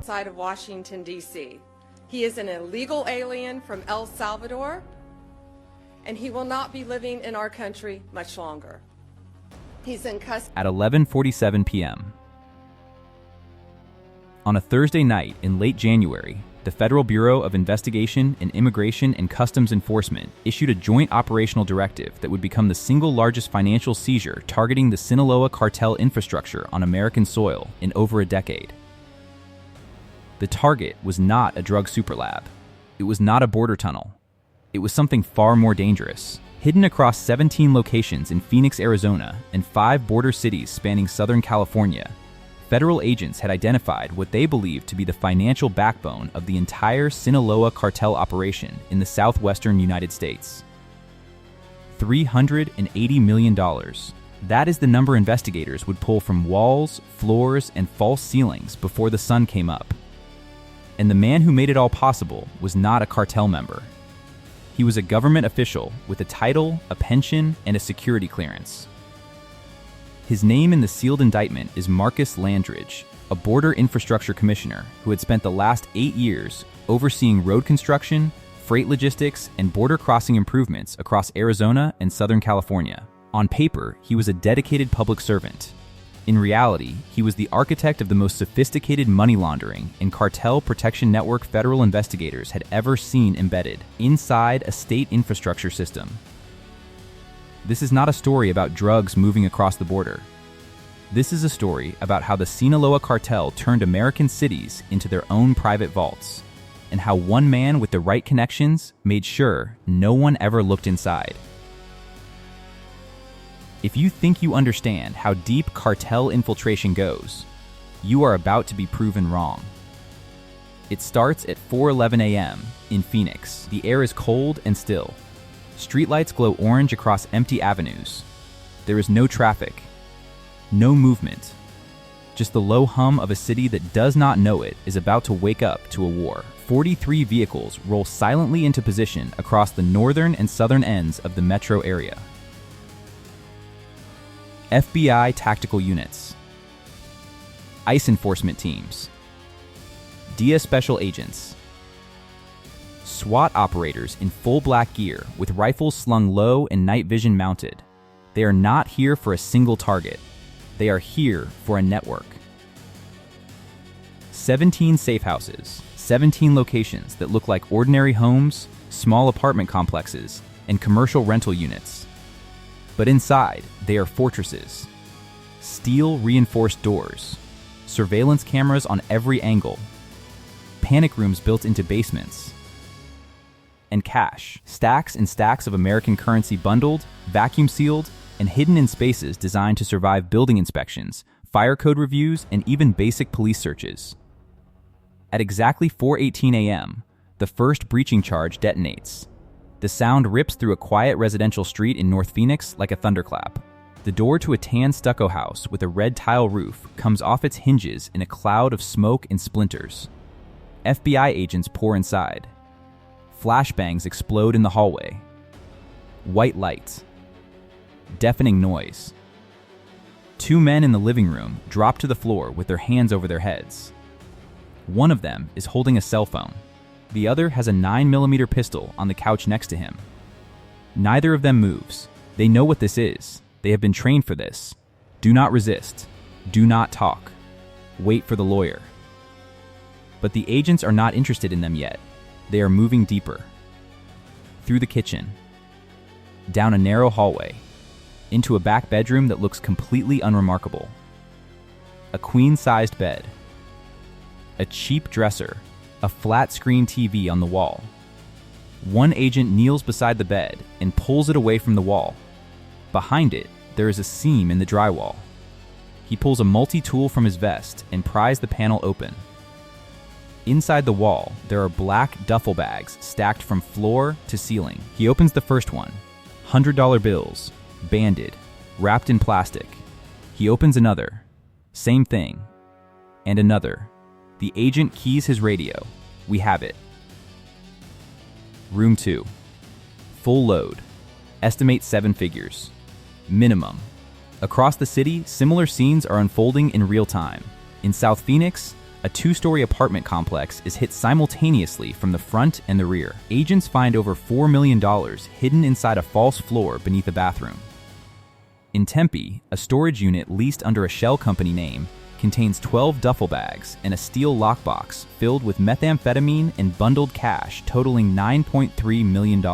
outside of Washington, D.C. He is an illegal alien from El Salvador, and he will not be living in our country much longer. He's in custody. At 11:47 p.m. on a Thursday night in late January, the Federal Bureau of Investigation and Immigration and Customs Enforcement issued a joint operational directive that would become the single largest financial seizure targeting the Sinaloa Cartel infrastructure on American soil in over a decade. The target was not a drug superlab. It was not a border tunnel. It was something far more dangerous. Hidden across 17 locations in Phoenix, Arizona, and 5 border cities spanning Southern California, federal agents had identified what they believed to be the financial backbone of the entire Sinaloa cartel operation in the southwestern United States. $380 million. That is the number investigators would pull from walls, floors, and false ceilings before the sun came up. And the man who made it all possible was not a cartel member. He was a government official with a title, a pension, and a security clearance. His name in the sealed indictment is Marcus Landridge, a border infrastructure commissioner who had spent the last 8 years overseeing road construction, freight logistics, and border crossing improvements across Arizona and Southern California. On paper, he was a dedicated public servant. In reality, he was the architect of the most sophisticated money laundering and cartel protection network federal investigators had ever seen embedded inside a state infrastructure system. This is not a story about drugs moving across the border. This is a story about how the Sinaloa cartel turned American cities into their own private vaults, and how one man with the right connections made sure no one ever looked inside. If you think you understand how deep cartel infiltration goes, you are about to be proven wrong. It starts at 4:11 a.m. in Phoenix. The air is cold and still. Streetlights glow orange across empty avenues. There is no traffic, no movement, just the low hum of a city that does not know it is about to wake up to a war. 43 vehicles roll silently into position across the northern and southern ends of the metro area. FBI tactical units, ICE enforcement teams, DIA special agents, SWAT operators in full black gear with rifles slung low and night vision mounted. They are not here for a single target. They are here for a network. 17 safe houses, 17 locations that look like ordinary homes, small apartment complexes, and commercial rental units. But inside, they are fortresses. Steel reinforced doors, surveillance cameras on every angle, panic rooms built into basements, and cash, stacks and stacks of American currency bundled, vacuum sealed, and hidden in spaces designed to survive building inspections, fire code reviews, and even basic police searches. At exactly 4:18 a.m., the first breaching charge detonates. The sound rips through a quiet residential street in North Phoenix like a thunderclap. The door to a tan stucco house with a red tile roof comes off its hinges in a cloud of smoke and splinters. FBI agents pour inside. Flashbangs explode in the hallway. White lights. Deafening noise. 2 men in the living room drop to the floor with their hands over their heads. One of them is holding a cell phone. The other has a 9mm pistol on the couch next to him. Neither of them moves. They know what this is. They have been trained for this. Do not resist. Do not talk. Wait for the lawyer. But the agents are not interested in them yet. They are moving deeper. Through the kitchen. Down a narrow hallway. Into a back bedroom that looks completely unremarkable. A queen-sized bed. A cheap dresser. A flat-screen TV on the wall. One agent kneels beside the bed and pulls it away from the wall. Behind it, there is a seam in the drywall. He pulls a multi-tool from his vest and pries the panel open. Inside the wall, there are black duffel bags stacked from floor to ceiling. He opens the first one. $100 bills, banded, wrapped in plastic. He opens another. Same thing. And another. The agent keys his radio. We have it. Room 2. Full load. Estimate 7 figures. Minimum. Across the city, similar scenes are unfolding in real time. In South Phoenix, A two-story apartment complex is hit simultaneously from the front and the rear. Agents find over $4 million hidden inside a false floor beneath a bathroom. In Tempe, a storage unit leased under a shell company name contains 12 duffel bags and a steel lockbox filled with methamphetamine and bundled cash totaling $9.3 million.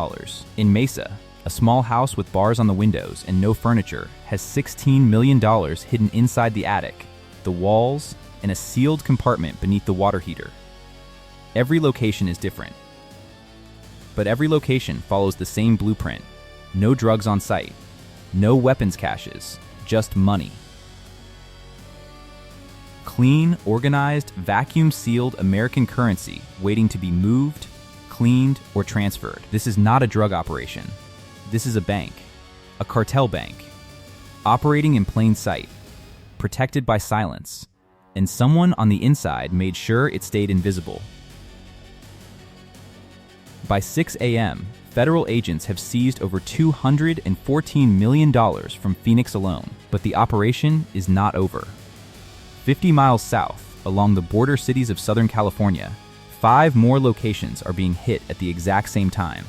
In Mesa, a small house with bars on the windows and no furniture has $16 million hidden inside the attic, the walls, and a sealed compartment beneath the water heater. Every location is different, but every location follows the same blueprint. No drugs on site, no weapons caches, just money. Clean, organized, vacuum-sealed American currency waiting to be moved, cleaned, or transferred. This is not a drug operation. This is a bank, a cartel bank, operating in plain sight, protected by silence, and someone on the inside made sure it stayed invisible. By 6 a.m., federal agents have seized over $214 million from Phoenix alone, but the operation is not over. 50 miles south, along the border cities of Southern California, 5 more locations are being hit at the exact same time.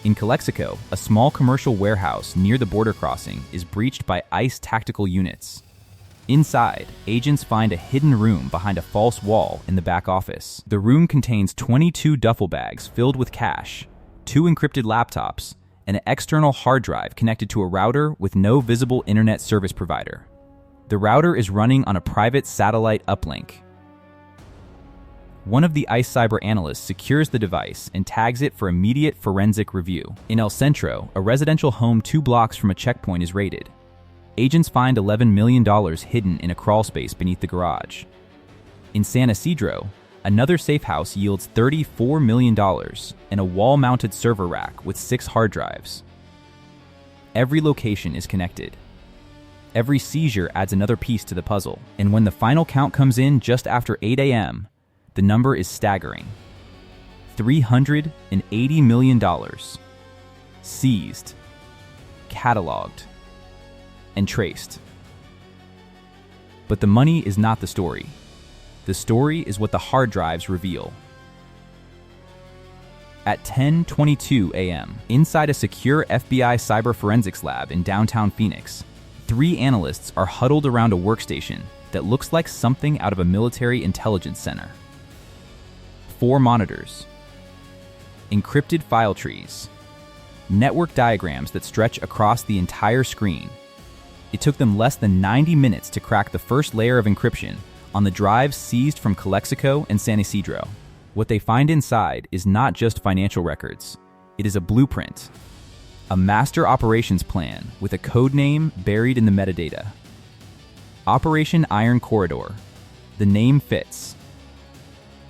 In Calexico, a small commercial warehouse near the border crossing is breached by ICE tactical units. Inside, agents find a hidden room behind a false wall in the back office. The room contains 22 duffel bags filled with cash, 2 encrypted laptops, and an external hard drive connected to a router with no visible internet service provider. The router is running on a private satellite uplink. One of the ICE cyber analysts secures the device and tags it for immediate forensic review. In El Centro, a residential home 2 blocks from a checkpoint is raided. Agents find $11 million hidden in a crawl space beneath the garage. In San Isidro, another safe house yields $34 million and a wall-mounted server rack with 6 hard drives. Every location is connected. Every seizure adds another piece to the puzzle, and when the final count comes in just after 8 a.m., the number is staggering. $380 million. Seized, cataloged, and traced. But the money is not the story. The story is what the hard drives reveal. At 10:22 a.m., inside a secure FBI cyber forensics lab in downtown Phoenix, 3 analysts are huddled around a workstation that looks like something out of a military intelligence center. 4 monitors, encrypted file trees, network diagrams that stretch across the entire screen. It took them less than 90 minutes to crack the first layer of encryption on the drives seized from Calexico and San Isidro. What they find inside is not just financial records. It is a blueprint, a master operations plan with a code name buried in the metadata. Operation Iron Corridor. The name fits.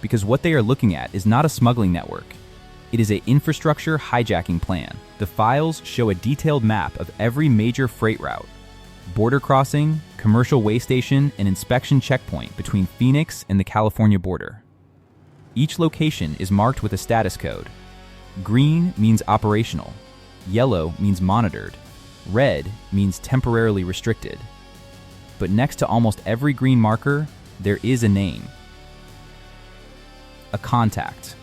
Because what they are looking at is not a smuggling network. It is an infrastructure hijacking plan. The files show a detailed map of every major freight route, border crossing, commercial way station, and inspection checkpoint between Phoenix and the California border. Each location is marked with a status code. Green means operational, yellow means monitored, red means temporarily restricted. But next to almost every green marker, there is a name. A contact.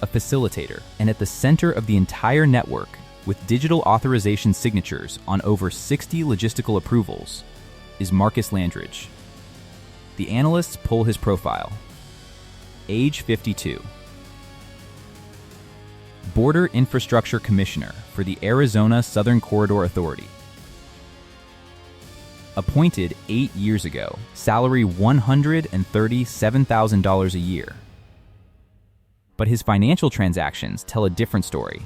A facilitator. And at the center of the entire network, with digital authorization signatures on over 60 logistical approvals, is Marcus Landridge. The analysts pull his profile. Age 52. Border Infrastructure Commissioner for the Arizona Southern Corridor Authority. Appointed 8 years ago, salary $137,000 a year. But his financial transactions tell a different story.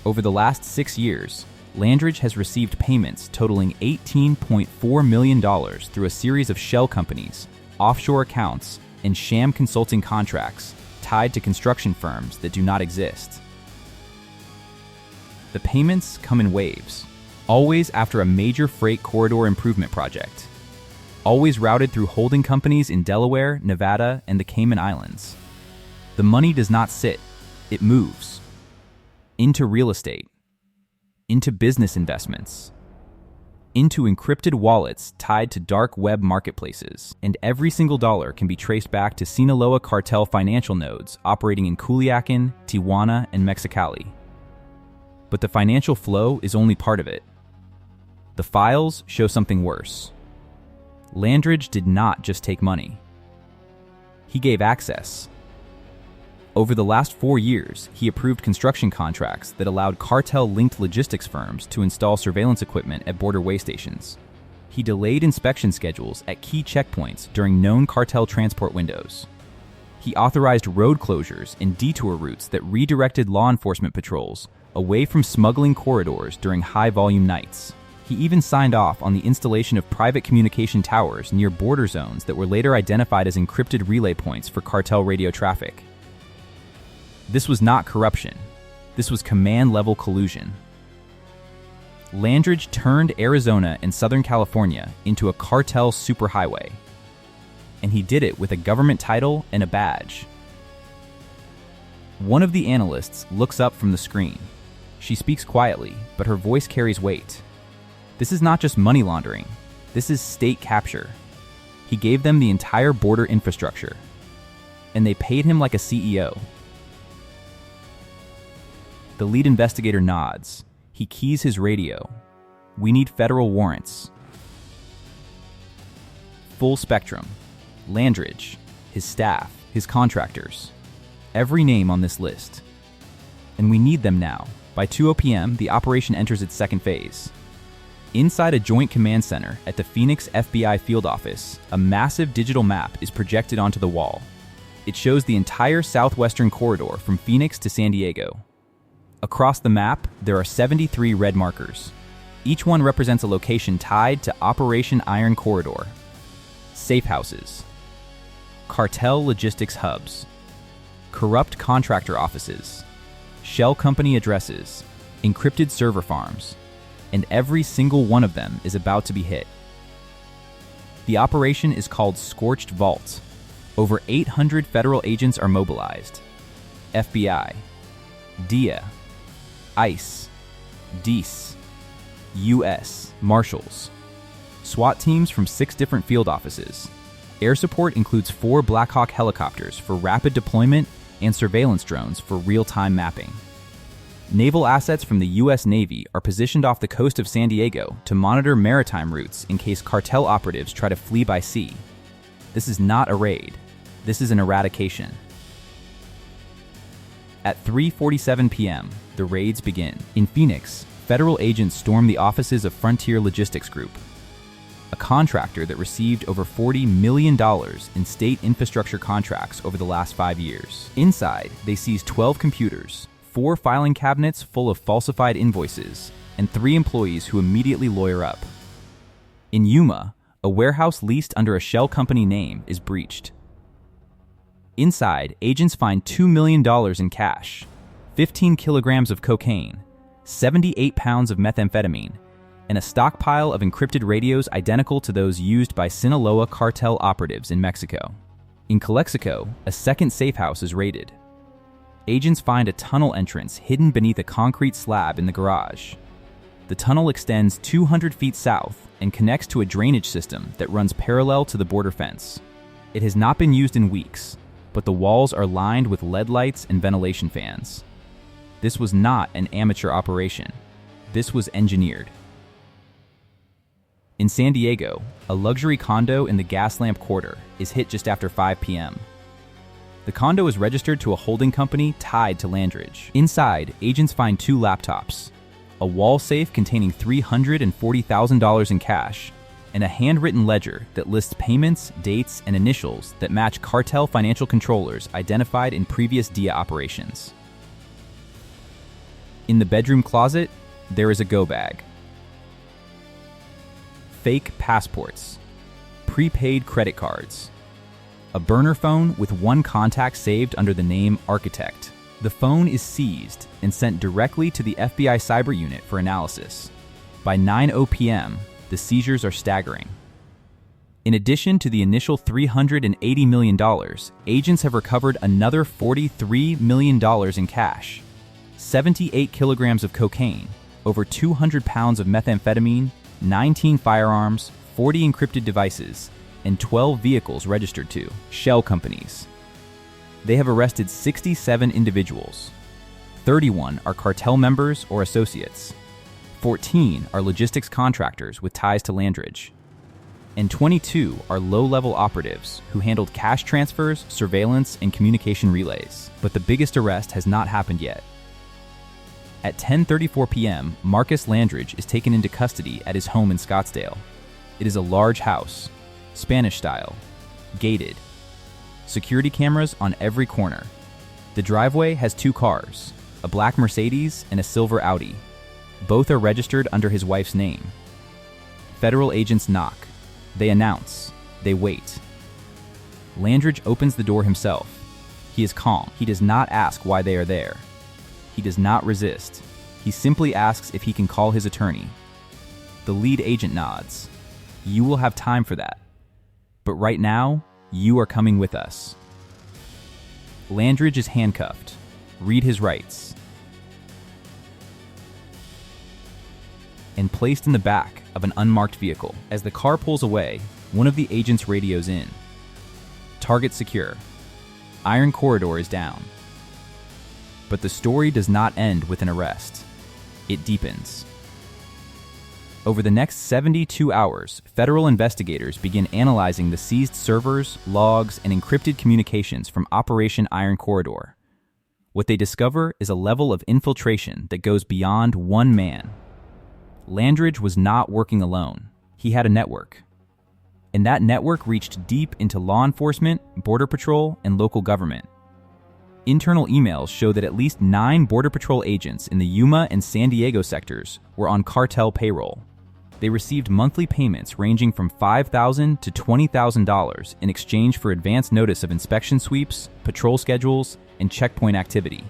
Over the last 6 years, Landridge has received payments totaling $18.4 million through a series of shell companies, offshore accounts, and sham consulting contracts tied to construction firms that do not exist. The payments come in waves, always after a major freight corridor improvement project, always routed through holding companies in Delaware, Nevada, and the Cayman Islands. The money does not sit, it moves. Into real estate, into business investments, into encrypted wallets tied to dark web marketplaces, and every single dollar can be traced back to Sinaloa Cartel financial nodes operating in Culiacan, Tijuana, and Mexicali. But the financial flow is only part of it. The files show something worse. Landridge did not just take money. He gave access. Over the last 4 years, he approved construction contracts that allowed cartel-linked logistics firms to install surveillance equipment at border way stations. He delayed inspection schedules at key checkpoints during known cartel transport windows. He authorized road closures and detour routes that redirected law enforcement patrols away from smuggling corridors during high-volume nights. He even signed off on the installation of private communication towers near border zones that were later identified as encrypted relay points for cartel radio traffic. This was not corruption. This was command-level collusion. Landridge turned Arizona and Southern California into a cartel superhighway. And he did it with a government title and a badge. One of the analysts looks up from the screen. She speaks quietly, but her voice carries weight. This is not just money laundering. This is state capture. He gave them the entire border infrastructure. And they paid him like a CEO. The lead investigator nods. He keys his radio. We need federal warrants. Full spectrum. Landridge, his staff, his contractors. Every name on this list. And we need them now. By 2 p.m., the operation enters its second phase. Inside a joint command center at the Phoenix FBI field office, a massive digital map is projected onto the wall. It shows the entire southwestern corridor from Phoenix to San Diego. Across the map, there are 73 red markers. Each one represents a location tied to Operation Iron Corridor. Safehouses. Cartel logistics hubs. Corrupt contractor offices. Shell company addresses. Encrypted server farms. And every single one of them is about to be hit. The operation is called Scorched Vault. Over 800 federal agents are mobilized. FBI, DIA, ICE, DEAS, U.S. Marshals, SWAT teams from 6 different field offices. Air support includes 4 Black Hawk helicopters for rapid deployment and surveillance drones for real-time mapping. Naval assets from the U.S. Navy are positioned off the coast of San Diego to monitor maritime routes in case cartel operatives try to flee by sea. This is not a raid. This is an eradication. At 3:47 p.m., the raids begin. In Phoenix, federal agents storm the offices of Frontier Logistics Group, a contractor that received over $40 million in state infrastructure contracts over the last 5 years. Inside, they seize 12 computers, 4 filing cabinets full of falsified invoices, and 3 employees who immediately lawyer up. In Yuma, a warehouse leased under a shell company name is breached. Inside, agents find $2 million in cash, 15 kilograms of cocaine, 78 pounds of methamphetamine, and a stockpile of encrypted radios identical to those used by Sinaloa Cartel operatives in Mexico. In Calexico, a second safe house is raided. Agents find a tunnel entrance hidden beneath a concrete slab in the garage. The tunnel extends 200 feet south and connects to a drainage system that runs parallel to the border fence. It has not been used in weeks, but the walls are lined with LED lights and ventilation fans. This was not an amateur operation. This was engineered. In San Diego, a luxury condo in the Gaslamp Quarter is hit just after 5 p.m. The condo is registered to a holding company tied to Landridge. Inside, agents find 2 laptops, a wall safe containing $340,000 in cash, and a handwritten ledger that lists payments, dates, and initials that match cartel financial controllers identified in previous DIA operations. In the bedroom closet, there is a go bag. Fake passports, prepaid credit cards, a burner phone with 1 contact saved under the name Architect. The phone is seized and sent directly to the FBI cyber unit for analysis. By 9:00 p.m., the seizures are staggering. In addition to the initial $380 million, agents have recovered another $43 million in cash, 78 kilograms of cocaine, over 200 pounds of methamphetamine, 19 firearms, 40 encrypted devices, and 12 vehicles registered to shell companies. They have arrested 67 individuals. 31 are cartel members or associates. 14 are logistics contractors with ties to Landridge. And 22 are low-level operatives who handled cash transfers, surveillance, and communication relays. But the biggest arrest has not happened yet. At 10:34 p.m., Marcus Landridge is taken into custody at his home in Scottsdale. It is a large house, Spanish style, gated. Security cameras on every corner. The driveway has 2 cars, a black Mercedes and a silver Audi. Both are registered under his wife's name. Federal agents knock. They announce. They wait. Landridge opens the door himself. He is calm. He does not ask why they are there. He does not resist. He simply asks if he can call his attorney. The lead agent nods. You will have time for that. But right now, you are coming with us. Landridge is handcuffed. Read his rights. And placed in the back of an unmarked vehicle. As the car pulls away, one of the agents radios in. Target secure. Iron corridor is down. But the story does not end with an arrest. It deepens. Over the next 72 hours, federal investigators begin analyzing the seized servers, logs, and encrypted communications from Operation Iron Corridor. What they discover is a level of infiltration that goes beyond one man. Landridge was not working alone. He had a network. And that network reached deep into law enforcement, border patrol, and local government. Internal emails show that at least 9 Border Patrol agents in the Yuma and San Diego sectors were on cartel payroll. They received monthly payments ranging from $5,000 to $20,000 in exchange for advance notice of inspection sweeps, patrol schedules, and checkpoint activity.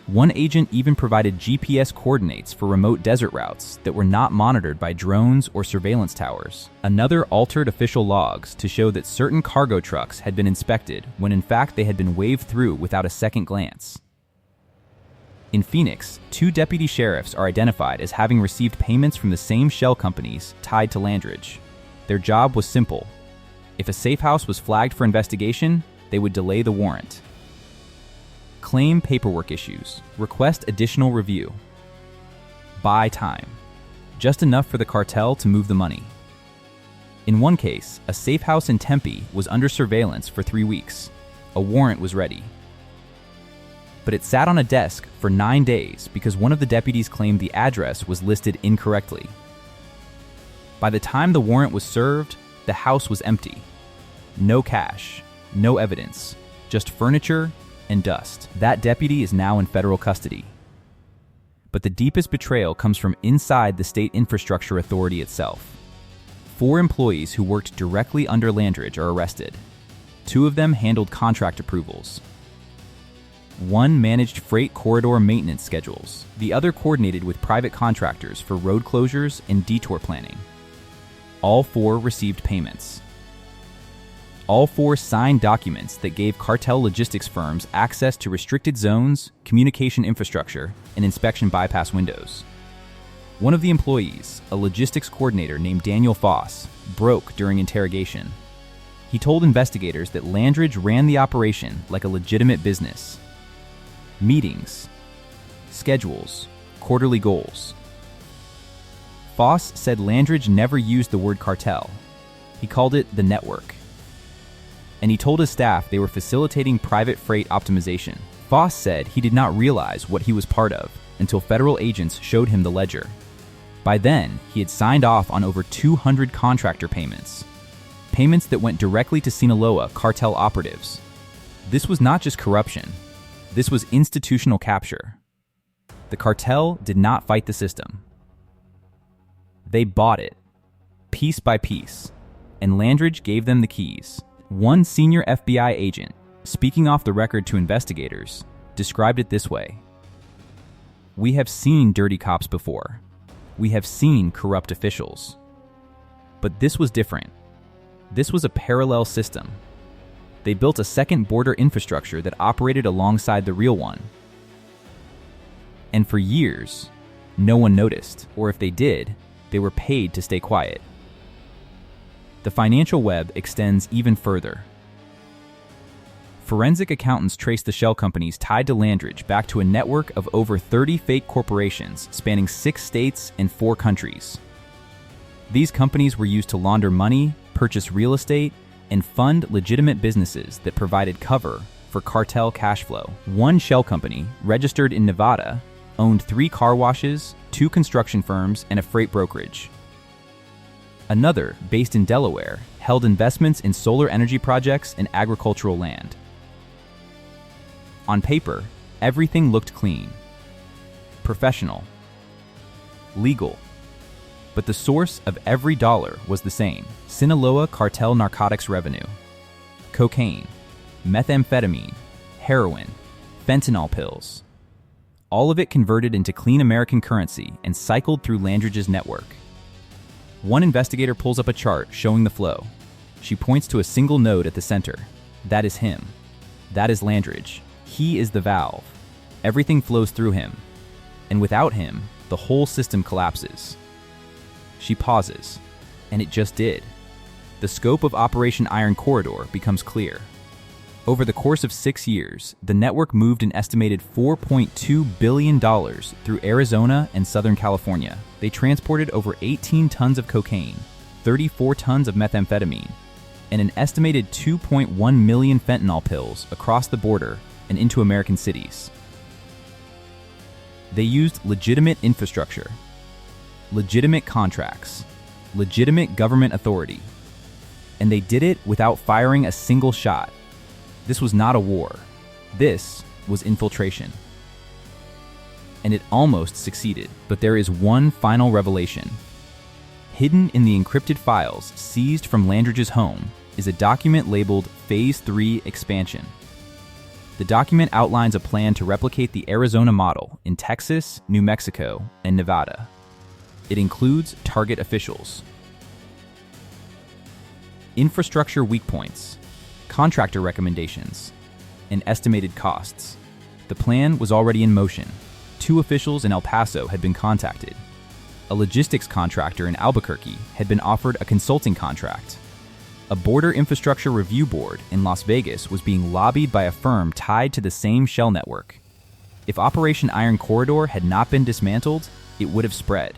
One agent even provided GPS coordinates for remote desert routes that were not monitored by drones or surveillance towers. Another altered official logs to show that certain cargo trucks had been inspected when in fact they had been waved through without a second glance. In Phoenix, 2 deputy sheriffs are identified as having received payments from the same shell companies tied to Landridge. Their job was simple. If a safe house was flagged for investigation, they would delay the warrant. Claim paperwork issues. Request additional review. Buy time. Just enough for the cartel to move the money. In one case, a safe house in Tempe was under surveillance for 3 weeks. A warrant was ready. But it sat on a desk for 9 days because one of the deputies claimed the address was listed incorrectly. By the time the warrant was served, the house was empty. No cash, no evidence, just furniture and dust. That deputy is now in federal custody. But the deepest betrayal comes from inside the State Infrastructure Authority itself. 4 employees who worked directly under Landridge are arrested. 2 of them handled contract approvals. 1 managed freight corridor maintenance schedules. The other coordinated with private contractors for road closures and detour planning. All 4 received payments. All 4 signed documents that gave cartel logistics firms access to restricted zones, communication infrastructure, and inspection bypass windows. One of the employees, a logistics coordinator named Daniel Foss, broke during interrogation. He told investigators that Landridge ran the operation like a legitimate business. Meetings, schedules, quarterly goals. Foss said Landridge never used the word cartel. He called it the network. And he told his staff they were facilitating private freight optimization. Foss said he did not realize what he was part of until federal agents showed him the ledger. By then, he had signed off on over 200 contractor payments. Payments that went directly to Sinaloa Cartel operatives. This was not just corruption. This was institutional capture. The cartel did not fight the system. They bought it, piece by piece, and Landridge gave them the keys. One senior FBI agent, speaking off the record to investigators, described it this way: "We have seen dirty cops before. We have seen corrupt officials. But this was different. This was a parallel system. They built a second border infrastructure that operated alongside the real one. And for years, no one noticed, or if they did, They were paid to stay quiet. The financial web extends even further. Forensic accountants traced the shell companies tied to Landridge back to a network of over 30 fake corporations spanning 6 states and 4 countries. These companies were used to launder money, purchase real estate, and fund legitimate businesses that provided cover for cartel cash flow. One shell company, registered in Nevada, owned 3 car washes, 2 construction firms, and a freight brokerage. Another, based in Delaware, held investments in solar energy projects and agricultural land. On paper, everything looked clean, professional, legal. But the source of every dollar was the same: Sinaloa Cartel narcotics revenue. Cocaine, methamphetamine, heroin, fentanyl pills. All of it converted into clean American currency and cycled through Landridge's network. One investigator pulls up a chart showing the flow. She points to a single node at the center. That is him. That is Landridge. He is the valve. Everything flows through him. And without him, the whole system collapses. She pauses, and it just did. The scope of Operation Iron Corridor becomes clear. Over the course of 6 years, the network moved an estimated $4.2 billion through Arizona and Southern California. They transported over 18 tons of cocaine, 34 tons of methamphetamine, and an estimated 2.1 million fentanyl pills across the border and into American cities. They used legitimate infrastructure, legitimate contracts, legitimate government authority, and they did it without firing a single shot. This was not a war. This was infiltration. And it almost succeeded. But there is one final revelation. Hidden in the encrypted files seized from Landridge's home is a document labeled Phase 3 Expansion. The document outlines a plan to replicate the Arizona model in Texas, New Mexico, and Nevada. It includes target officials, infrastructure weak points, contractor recommendations, and estimated costs. The plan was already in motion. 2 officials in El Paso had been contacted. A logistics contractor in Albuquerque had been offered a consulting contract. A border infrastructure review board in Las Vegas was being lobbied by a firm tied to the same shell network. If Operation Iron Corridor had not been dismantled, it would have spread.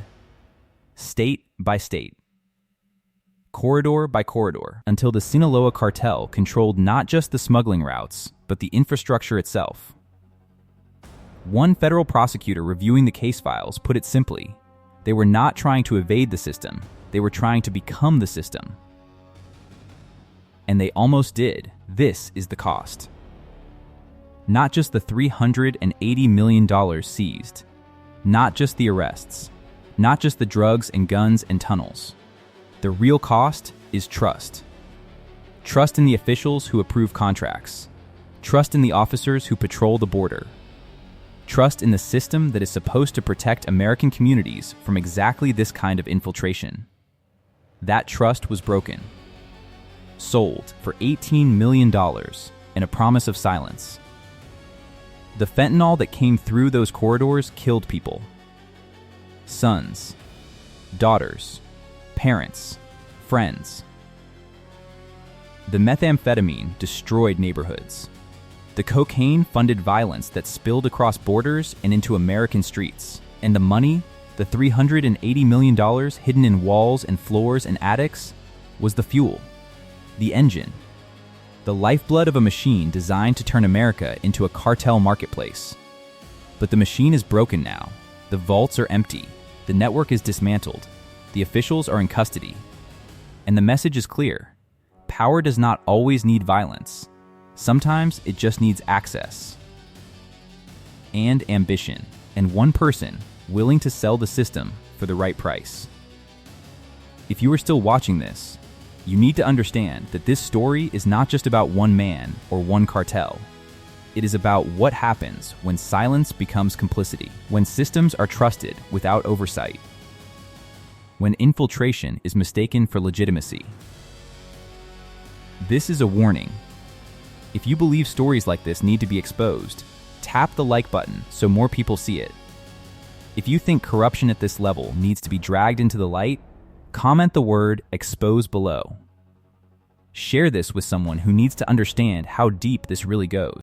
State by state, corridor by corridor, until the Sinaloa Cartel controlled not just the smuggling routes, but the infrastructure itself. One federal prosecutor reviewing the case files put it simply: they were not trying to evade the system, they were trying to become the system. And they almost did. This is the cost. Not just the $380 million seized, not just the arrests, not just the drugs and guns and tunnels. The real cost is trust. Trust in the officials who approve contracts. Trust in the officers who patrol the border. Trust in the system that is supposed to protect American communities from exactly this kind of infiltration. That trust was broken. Sold for $18 million and a promise of silence. The fentanyl that came through those corridors killed people. Sons, daughters, parents, friends. The methamphetamine destroyed neighborhoods. The cocaine funded violence that spilled across borders and into American streets. And the money, the $380 million hidden in walls and floors and attics, was the fuel, the engine, the lifeblood of a machine designed to turn America into a cartel marketplace. But the machine is broken now. The vaults are empty. The network is dismantled. The officials are in custody. And the message is clear. Power does not always need violence. Sometimes it just needs access and ambition, and one person willing to sell the system for the right price. If you are still watching this, you need to understand that this story is not just about one man or one cartel. It is about what happens when silence becomes complicity, when systems are trusted without oversight, when infiltration is mistaken for legitimacy. This is a warning. If you believe stories like this need to be exposed, tap the like button so more people see it. If you think corruption at this level needs to be dragged into the light, comment the word "expose" below. Share this with someone who needs to understand how deep this really goes.